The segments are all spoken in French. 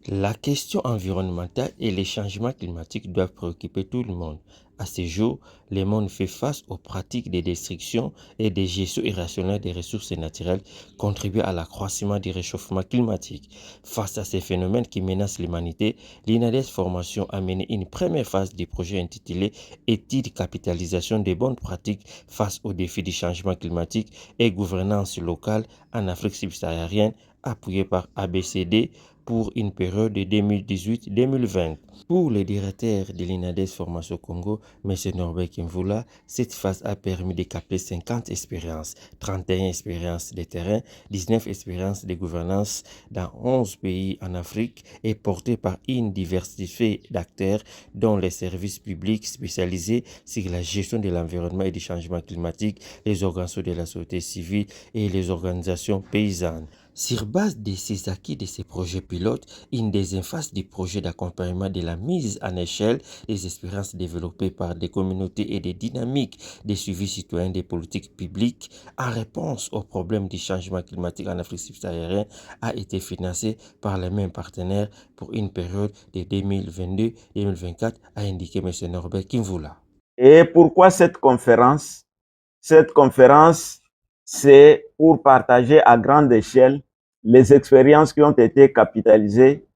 La question environnementale et les changements climatiques doivent préoccuper tout le monde. À ce jour, le monde fait face aux pratiques de destruction et de gestion irrationnelle des ressources naturelles contribuant à l'accroissement du réchauffement climatique. Face à ces phénomènes qui menacent l'humanité, l'INADES Formation a mené une première phase du projet intitulé Étude capitalisation des bonnes pratiques face aux défis du changement climatique et gouvernance locale en Afrique subsaharienne, appuyé par ABCD pour une période de 2018-2020. Pour le directeur de l'INADES Formation Congo, M. Norbert Kimvula, cette phase a permis de capter 50 expériences, 31 expériences de terrain, 19 expériences de gouvernance dans 11 pays en Afrique et portée par une diversité d'acteurs dont les services publics spécialisés sur la gestion de l'environnement et du changement climatique, les organisations de la société civile et les organisations paysannes. Sur base de ces acquis de ces projets pilotes, une des phases du projet d'accompagnement de la mise en échelle des expériences développées par des communautés et des dynamiques de suivi citoyen des politiques publiques en réponse aux problèmes du changement climatique en Afrique subsaharienne a été financée par les mêmes partenaires pour une période de 2022-2024, a indiqué M. Norbert Kimvula. Et pourquoi cette conférence? Cette conférence, c'est pour partager à grande échelle les expériences qui ont été capitalisées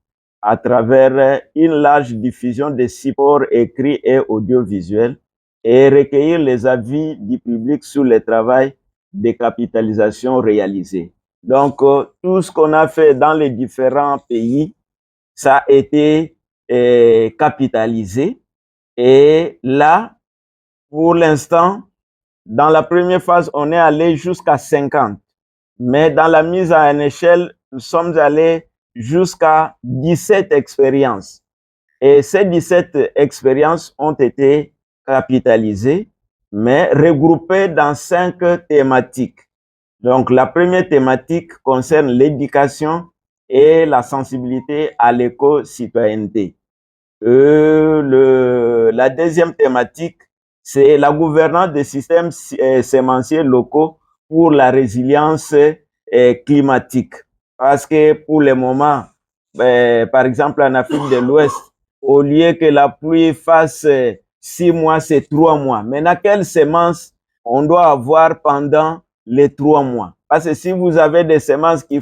à travers une large diffusion des supports écrits et audiovisuels et recueillir les avis du public sur le travail de capitalisation réalisé. Donc, tout ce qu'on a fait dans les différents pays, ça a été capitalisé. Et là, pour l'instant, dans la première phase, on est allé jusqu'à 50. Mais dans la mise en échelle, nous sommes allés jusqu'à 17 expériences. Et ces 17 expériences ont été capitalisées, mais regroupées dans 5 thématiques. Donc, la première thématique concerne l'éducation et la sensibilité à l'éco-citoyenneté. La deuxième thématique, c'est la gouvernance des systèmes sémenciers locaux pour la résilience climatique. Parce que pour le moment, par exemple en Afrique de l'Ouest, au lieu que la pluie fasse 6 mois, c'est 3 mois. Maintenant, quelles semences on doit avoir pendant les 3 mois? Parce que si vous avez des semences qui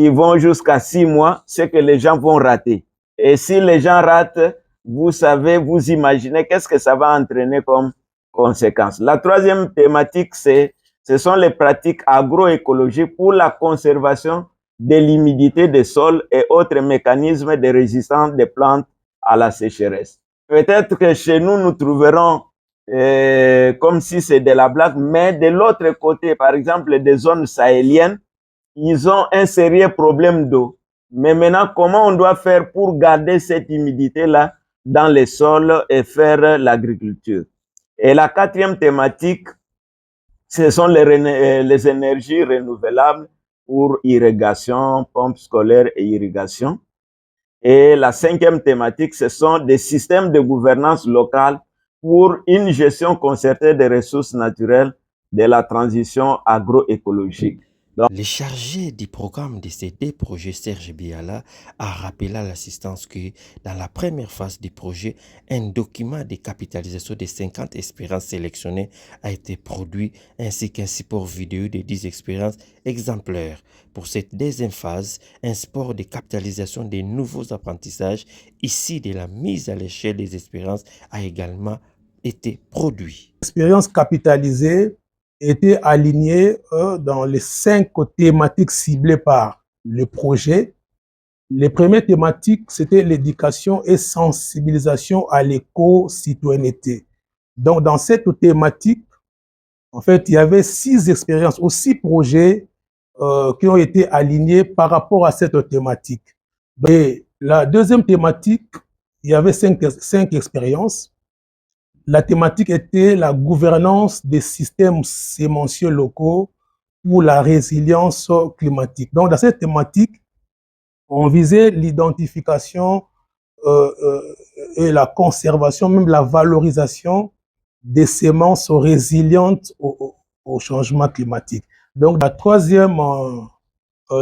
vont jusqu'à 6 mois, c'est que les gens vont rater. Et si les gens ratent, vous savez, vous imaginez qu'est-ce que ça va entraîner comme conséquence. La troisième thématique, ce sont les pratiques agroécologiques pour la conservation de l'humidité des sols et autres mécanismes de résistance des plantes à la sécheresse. Peut-être que chez nous, nous trouverons comme si c'est de la blague, mais de l'autre côté, par exemple, des zones sahéliennes, ils ont un sérieux problème d'eau. Mais maintenant, comment on doit faire pour garder cette humidité-là dans les sols et faire l'agriculture? Et la quatrième thématique, ce sont les énergies renouvelables pour irrigation, pompes scolaires et irrigation. Et la cinquième thématique, ce sont des systèmes de gouvernance locale pour une gestion concertée des ressources naturelles de la transition agroécologique. Le chargé du programme de ces deux projets, Serge Biala, a rappelé à l'assistance que dans la première phase du projet, un document de capitalisation de 50 expériences sélectionnées a été produit ainsi qu'un support vidéo de 10 expériences exemplaires. Pour cette deuxième phase, un support de capitalisation des nouveaux apprentissages issus de la mise à l'échelle des expériences a également été produit. L'expérience capitalisée était alignée dans les 5 thématiques ciblées par le projet. Les premières thématiques, c'était l'éducation et sensibilisation à l'éco-citoyenneté. Donc, dans cette thématique, en fait, il y avait 6 expériences ou 6 projets qui ont été alignés par rapport à cette thématique. Et la deuxième thématique, il y avait 5 expériences. La thématique était la gouvernance des systèmes sémenciers locaux pour la résilience climatique. Donc, dans cette thématique, on visait l'identification et la conservation, même la valorisation des semences résilientes au changement climatique. Donc, la troisième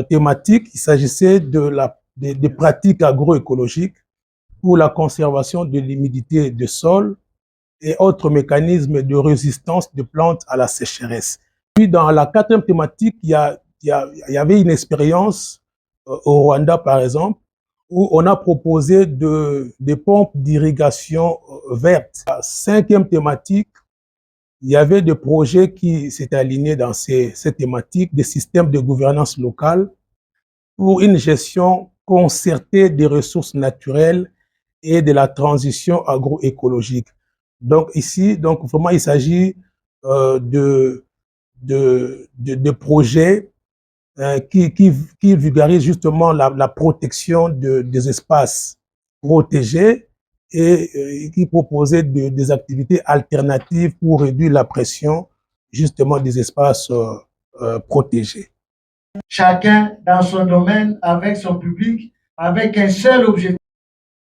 thématique, il s'agissait des pratiques agroécologiques pour la conservation de l'humidité des sols et autres mécanismes de résistance des plantes à la sécheresse. Puis, dans la quatrième thématique, il y avait une expérience au Rwanda, par exemple, où on a proposé des pompes d'irrigation vertes. La cinquième thématique, il y avait des projets qui s'étaient alignés dans ces thématiques, des systèmes de gouvernance locale pour une gestion concertée des ressources naturelles et de la transition agroécologique. Donc ici, donc vraiment, il s'agit de projets qui vulgarisent justement la protection des espaces protégés et qui proposaient des activités alternatives pour réduire la pression justement des espaces protégés. Chacun dans son domaine, avec son public, avec un seul objectif.